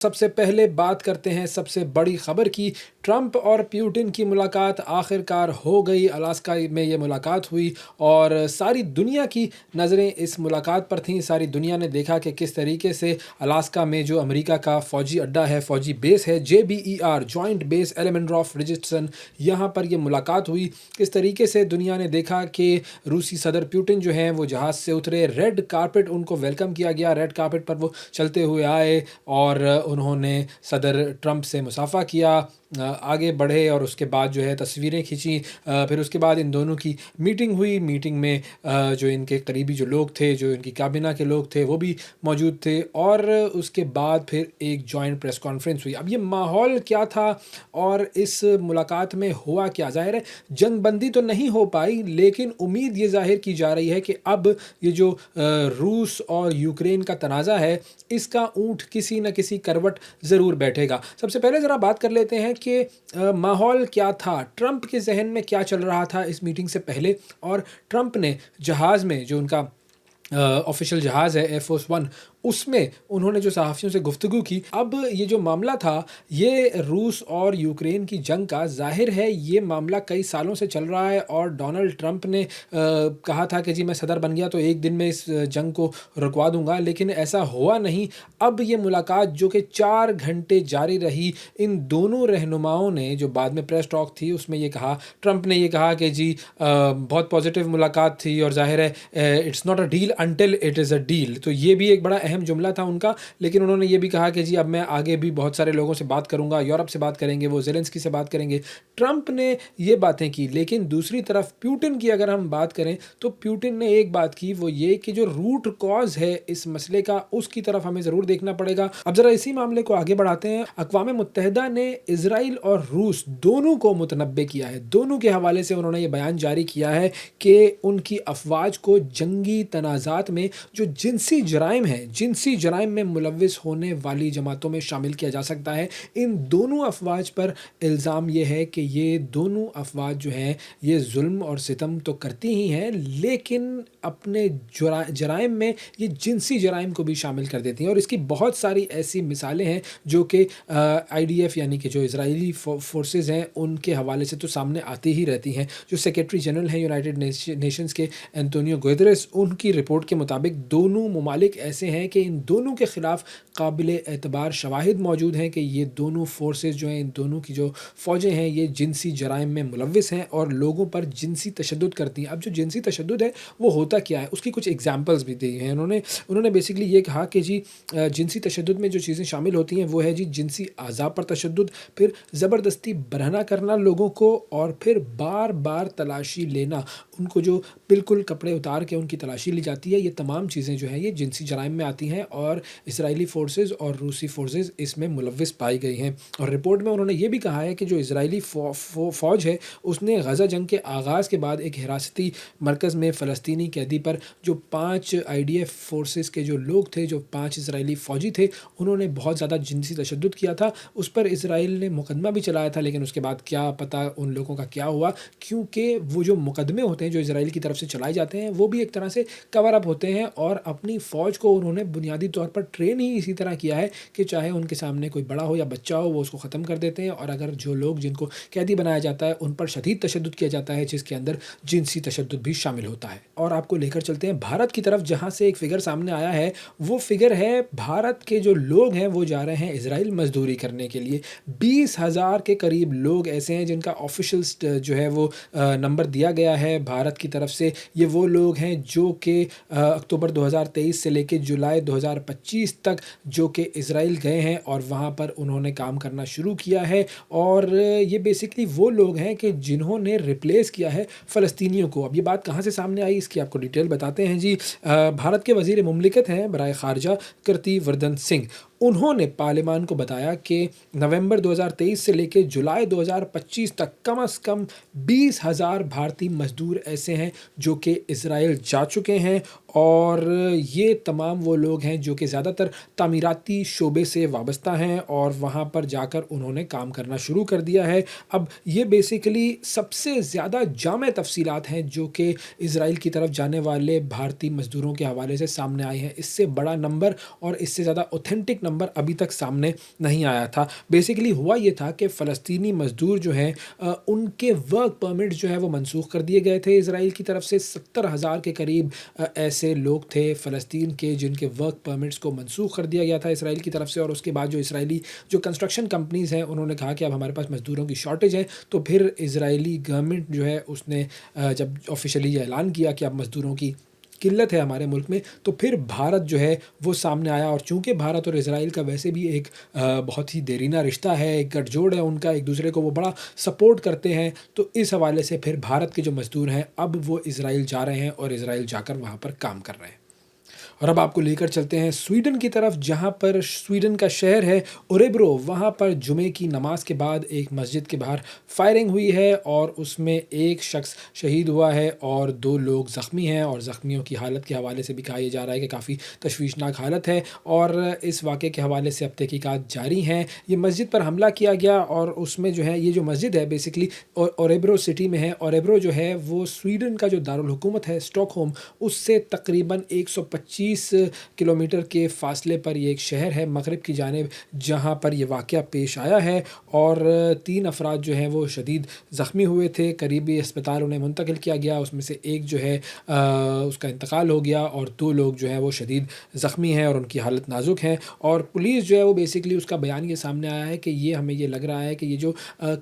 सबसे पहले बात करते हैं सबसे बड़ी खबर की। ट्रंप और प्यूटिन की मुलाकात आखिरकार हो गई। अलास्का में ये मुलाकात हुई और सारी दुनिया की नज़रें इस मुलाकात पर थीं। सारी दुनिया ने देखा कि किस तरीके से अलास्का में जो अमेरिका का फ़ौजी अड्डा है, फ़ौजी बेस है, JBER जॉइंट बेस एलिमेंट्रॉफ रिचर्डसन, यहाँ पर ये मुलाकात हुई। किस तरीके से दुनिया ने देखा कि रूसी सदर प्यूटिन जो हैं वो जहाज़ से उतरे, रेड कारपेट उनको वेलकम किया गया, रेड कारपेट पर वो चलते हुए आए और उन्होंने सदर ट्रंप से मुसाफ़ा किया, आगे बढ़े और उसके बाद जो है तस्वीरें खींची। फिर उसके बाद इन दोनों की मीटिंग हुई। मीटिंग में जो इनके करीबी जो लोग थे, जो इनकी काबिना के लोग थे, वो भी मौजूद थे और उसके बाद फिर एक जॉइंट प्रेस कॉन्फ्रेंस हुई। अब ये माहौल क्या था और इस मुलाकात में हुआ क्या? ज़ाहिर है जंगबंदी तो नहीं हो पाई, लेकिन उम्मीद ये ज़ाहिर की जा रही है कि अब ये जो रूस और यूक्रेन का तनाज़ा है, इसका ऊँट किसी न किसी करवट ज़रूर बैठेगा। सबसे पहले ज़रा बात कर लेते हैं कि माहौल क्या था, ट्रंप के ज़हन में क्या चल रहा था इस मीटिंग से पहले। और ट्रंप ने जहाज़ में, जो उनका ऑफिशियल जहाज़ है एयरफोर्स वन, उसमें उन्होंने जो सहाफ़ियों से गुफ्तगू की। अब ये जो मामला था, ये रूस और यूक्रेन की जंग का, ज़ाहिर है ये मामला कई सालों से चल रहा है और डोनाल्ड ट्रंप ने कहा था कि जी मैं सदर बन गया तो एक दिन में इस जंग को रुकवा दूंगा, लेकिन ऐसा हुआ नहीं। अब ये मुलाकात जो कि 4 घंटे जारी रही, इन दोनों रहनुमाओं ने, जो बाद में प्रेस टॉक थी उसमें ये कहा, ट्रंप ने ये कहा कि जी बहुत पॉजिटिव मुलाकात थी और ज़ाहिर है it's not a deal until it is a deal. तो ये भी एक बड़ा अहम जुमला था उनका। लेकिन उन्होंने ये भी कहा कि जी अब मैं आगे भी बहुत सारे लोगों से बात करूंगा, यूरोप से बात करेंगे, वो ज़ेलेंस्की से बात करेंगे। ट्रंप ने ये बातें की। लेकिन दूसरी तरफ प्यूटिन की अगर हम बात करें तो प्यूटिन ने एक बात की, वो ये कि जो रूट कॉज है इस मसले का, उसकी तरफ हमें ज़रूर देखना पड़ेगा। अब ज़रा इसी मामले को आगे बढ़ाते हैं। अक़वाम मुत्तहिदा ने इजराइल और रूस दोनों को मुतनब्बे किया है। दोनों के हवाले से उन्होंने ये बयान जारी किया है कि उनकी अफवाज को जंगी तनाज़ात में जो जिनसी जराइम हैं, जिनसी जराइम में मुलव्विस होने वाली जमातों में शामिल किया जा सकता है। इन दोनों अफवाज पर इल्ज़ाम ये है कि ये दोनों अफवाज जो हैं ये जुल्म और सितम तो करती ही हैं, लेकिन अपने जराइम में ये जिनसी जराइम को भी शामिल कर देती हैं। और इसकी बहुत सारी ऐसी मिसालें हैं जो कि IDF यानी कि जो इजरायली फोर्सेस हैं उनके हवाले से तो सामने आती ही रहती हैं। जो सेक्रेटरी जनरल हैं यूनाइटेड नेशंस के, एंटोनियो गुतेरेस, उनकी रिपोर्ट के मुताबिक दोनों ममालिक ऐसे हैं कि इन दोनों के ख़िलाफ़ काबिल एतबार शवाहिद मौजूद हैं कि ये दोनों फोर्सेस जो हैं, इन दोनों की जो फ़ौजें हैं, ये जिनसी जराइम में मुलव्विस हैं और लोगों पर जिनसी तशद्दुद करती हैं। अब जो जिनसी तशद्दुद है वो होता क्या है, उसकी कुछ एग्जाम्पल्स भी दी हैं उन्होंने बेसिकली ये कहा कि जी जिनसी तशद्दुद में जो चीज़ें शामिल होती हैं वो है जी जिनसी आज़ा पर तशद्दुद, फिर ज़बरदस्ती बरहना करना लोगों को, और फिर बार बार तलाशी लेना, उनको जो बिल्कुल कपड़े उतार के उनकी तलाशी ली जाती है। ये तमाम चीज़ें जो हैं ये जिनसी जराइम में आती हैं और इसराइली फ़ोर्सेस और रूसी फ़ोर्सेस इसमें मुलव्विस पाई गई हैं। और रिपोर्ट में उन्होंने ये भी कहा है कि जो इसराइली फ़ौज है उसने गज़ा जंग के आगाज़ के बाद एक हिरासती मरकज़ में फ़लस्तीनी कैदी पर जो 5 IDF फ़ोर्सेस के जो लोग थे, जो 5 इसराइली फ़ौजी थे, उन्होंने बहुत ज़्यादा जिनसी तशद्दुद किया था। उस पर इसराइल ने मुकदमा भी चलाया था, लेकिन उसके बाद क्या पता उन लोगों का क्या हुआ, क्योंकि वो जो मुकदमे होते हैं जो इसराइल की तरफ से चलाए जाते हैं वो भी एक तरह से कवर अप होते हैं। और अपनी फ़ौज को उन्होंने बुनियादी तौर पर ट्रेन ही इसी तरह किया है कि चाहे उनके सामने कोई बड़ा हो या बच्चा हो, वो उसको ख़त्म कर देते हैं। और अगर जो लोग जिनको कैदी बनाया जाता है उन पर शदीद तशद्दुद किया जाता है, जिसके अंदर जिनसी तशद्दुद भी शामिल होता है। और आपको लेकर चलते हैं भारत की तरफ, जहाँ से एक फ़िगर सामने आया है। वो फ़िगर है भारत के जो लोग हैं वो जा रहे हैं इसराइल मज़दूरी करने के लिए। 20,000 के करीब लोग ऐसे हैं जिनका ऑफिशियल जो है वो नंबर दिया गया है भारत की तरफ से। ये वो लोग हैं जो कि अक्टूबर 2023 से लेकर जुलाई 2025 तक जो कि इसराइल गए हैं और वहाँ पर उन्होंने काम करना शुरू किया है। और ये बेसिकली वो लोग हैं कि जिन्होंने रिप्लेस किया है फ़लस्तीनियों को। अब ये बात कहाँ से सामने आई, इसकी आपको डिटेल बताते हैं जी। भारत के वज़ीर मुमलिकत हैं बराए ख़ारजा कीर्ति वर्धन सिंह, उन्होंने पार्लिमान को बताया कि नवंबर 2023 से लेकर जुलाई 2025 तक कम से कम 20,000 भारतीय मजदूर ऐसे हैं जो कि इसराइल जा चुके हैं اور یہ تمام وہ لوگ ہیں جو کہ زیادہ تر تعمیراتی شعبے سے وابستہ ہیں اور وہاں پر جا کر انہوں نے کام کرنا شروع کر دیا ہے۔ اب یہ بیسیکلی سب سے زیادہ جامع تفصیلات ہیں جو کہ اسرائیل کی طرف جانے والے بھارتی مزدوروں کے حوالے سے سامنے آئی ہیں۔ اس سے بڑا نمبر اور اس سے زیادہ اوتھینٹک نمبر ابھی تک سامنے نہیں آیا تھا۔ بیسیکلی ہوا یہ تھا کہ فلسطینی مزدور جو ہیں ان کے ورک پرمٹ جو ہے وہ منسوخ کر دیے گئے تھے اسرائیل کی طرف سے۔ 70,000 کے قریب ایسے لوگ تھے فلسطین کے جن کے ورک پرمٹس کو منسوخ کر دیا گیا تھا اسرائیل کی طرف سے، اور اس کے بعد جو اسرائیلی جو کنسٹرکشن کمپنیز ہیں انہوں نے کہا کہ اب ہمارے پاس مزدوروں کی شارٹیج ہے، تو پھر اسرائیلی گورنمنٹ جو ہے اس نے جب آفیشلی یہ اعلان کیا کہ اب مزدوروں کی قلت ہے ہمارے ملک میں، تو پھر بھارت جو ہے وہ سامنے آیا۔ اور چونکہ بھارت اور اسرائیل کا ویسے بھی ایک بہت ہی دیرینہ رشتہ ہے، ایک گٹھ جوڑ ہے ان کا، ایک دوسرے کو وہ بڑا سپورٹ کرتے ہیں، تو اس حوالے سے پھر بھارت کے جو مزدور ہیں اب وہ اسرائیل جا رہے ہیں اور اسرائیل جا کر وہاں پر کام کر رہے ہیں۔ اور اب آپ کو لے کر چلتے ہیں سویڈن کی طرف، جہاں پر سویڈن کا شہر ہے اوریبرو، وہاں پر جمعے کی نماز کے بعد ایک مسجد کے باہر فائرنگ ہوئی ہے اور اس میں ایک شخص شہید ہوا ہے اور 2 لوگ زخمی ہیں، اور زخمیوں کی حالت کے حوالے سے بھی کہا یہ جا رہا ہے کہ کافی تشویشناک حالت ہے، اور اس واقعے کے حوالے سے اب تحقیقات جاری ہیں۔ یہ مسجد پر حملہ کیا گیا اور اس میں جو ہے یہ جو مسجد ہے بیسیکلی اوریبرو سٹی میں ہے۔ اوریبرو جو ہے وہ سویڈن کا جو دارالحکومت ہے اسٹاک ہوم، اس سے تقریباً 125 کلومیٹر کے فاصلے پر یہ ایک شہر ہے مغرب کی جانب، جہاں پر یہ واقعہ پیش آیا ہے، اور 3 افراد جو ہیں وہ شدید زخمی ہوئے تھے، قریبی اسپتال انہیں منتقل کیا گیا، اس میں سے ایک جو ہے اس کا انتقال ہو گیا، اور 2 لوگ جو ہیں وہ شدید زخمی ہیں اور ان کی حالت نازک ہے۔ اور پولیس جو ہے وہ بیسیکلی اس کا بیان یہ سامنے آیا ہے کہ یہ ہمیں یہ لگ رہا ہے کہ یہ جو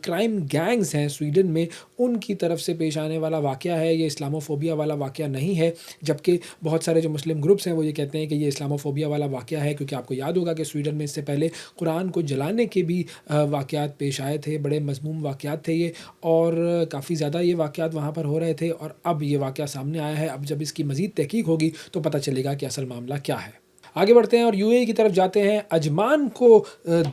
کرائم گینگز ہیں سویڈن میں ان کی طرف سے پیش آنے والا واقعہ ہے، یہ اسلاموفوبیا والا واقعہ نہیں ہے، جبکہ بہت سارے جو مسلم گروپس ہیں وہ یہ کہتے ہیں کہ یہ اسلاموفوبیا والا واقعہ ہے، کیونکہ آپ کو یاد ہوگا کہ سویڈن میں اس سے پہلے قرآن کو جلانے کے بھی واقعات پیش آئے تھے، بڑے مذموم واقعات تھے یہ، اور کافی زیادہ یہ واقعات وہاں پر ہو رہے تھے، اور اب یہ واقعہ سامنے آیا ہے۔ اب جب اس کی مزید تحقیق ہوگی تو پتہ چلے گا کہ اصل معاملہ کیا ہے۔ آگے بڑھتے ہیں اور یو اے ای کی طرف جاتے ہیں۔ عجمان کو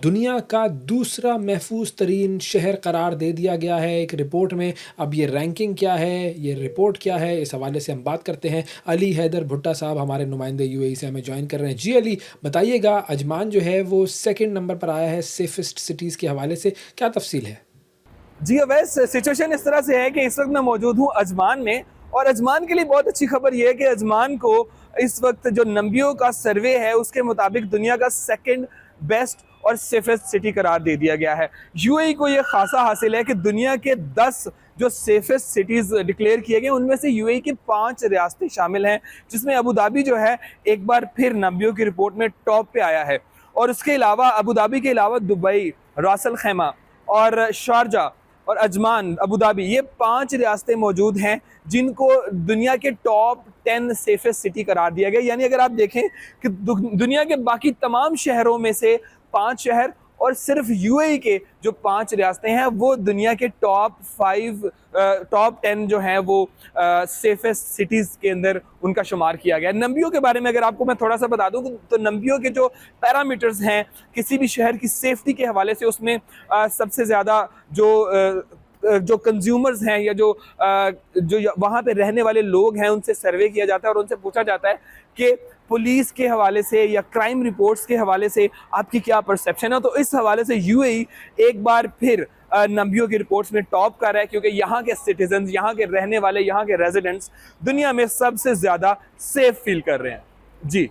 دنیا کا دوسرا محفوظ ترین شہر قرار دے دیا گیا ہے ایک رپورٹ میں۔ اب یہ رینکنگ کیا ہے، یہ رپورٹ کیا ہے، اس حوالے سے ہم بات کرتے ہیں۔ علی حیدر بھٹا صاحب ہمارے نمائندے یو اے ای سے ہمیں جوائن کر رہے ہیں۔ جی علی، بتائیے گا عجمان جو ہے وہ 2nd نمبر پر آیا ہے سیفسٹ سٹیز کے حوالے سے، کیا تفصیل ہے؟ جی اویس، سچویشن اس طرح سے ہے کہ اس وقت میں موجود ہوں عجمان میں، اور عجمان کے لیے بہت اچھی خبر یہ ہے کہ عجمان کو اس وقت جو نمبیو کا سروے ہے اس کے مطابق دنیا کا 2nd بیسٹ اور سیفسٹ سٹی قرار دے دیا گیا ہے۔ یو اے ای کو یہ خاصا حاصل ہے کہ دنیا کے 10 جو سیفسٹ سٹیز ڈکلیئر کیے گئے ان میں سے یو اے ای کی 5 ریاستیں شامل ہیں، جس میں ابوظہبی جو ہے ایک بار پھر نمبیو کی رپورٹ میں ٹاپ پہ آیا ہے۔ اور اس کے علاوہ ابوظہبی کے علاوہ دبئی، راس الخیمہ اور شارجہ اور عجمان، ابوظہبی، یہ 5 ریاستیں موجود ہیں جن کو دنیا کے ٹاپ 10 سیفسٹ سٹی قرار دیا گیا۔ یعنی اگر آپ دیکھیں کہ دنیا کے باقی تمام شہروں میں سے 5 شہر اور صرف یو اے ای کے جو 5 ریاستیں ہیں وہ دنیا کے ٹاپ 10 جو ہیں وہ سیفسٹ سٹیز کے اندر ان کا شمار کیا گیا۔ نمبیو کے بارے میں اگر آپ کو میں تھوڑا سا بتا دوں تو نمبیو کے جو پیرامیٹرز ہیں کسی بھی شہر کی سیفٹی کے حوالے سے، اس میں سب سے زیادہ جو کنزیومرز ہیں یا جو وہاں پہ رہنے والے لوگ ہیں ان سے سروے کیا جاتا ہے اور ان سے پوچھا جاتا ہے کہ پولیس کے حوالے سے یا کرائم رپورٹس کے حوالے سے آپ کی کیا پرسیپشن ہے۔ تو اس حوالے سے یو اے ای ایک بار پھر نمبیو کی رپورٹس میں ٹاپ کر رہا ہے، کیونکہ یہاں کے سٹیزنز، یہاں کے رہنے والے، یہاں کے ریزیڈنٹس دنیا میں سب سے زیادہ سیف فیل کر رہے ہیں۔ جی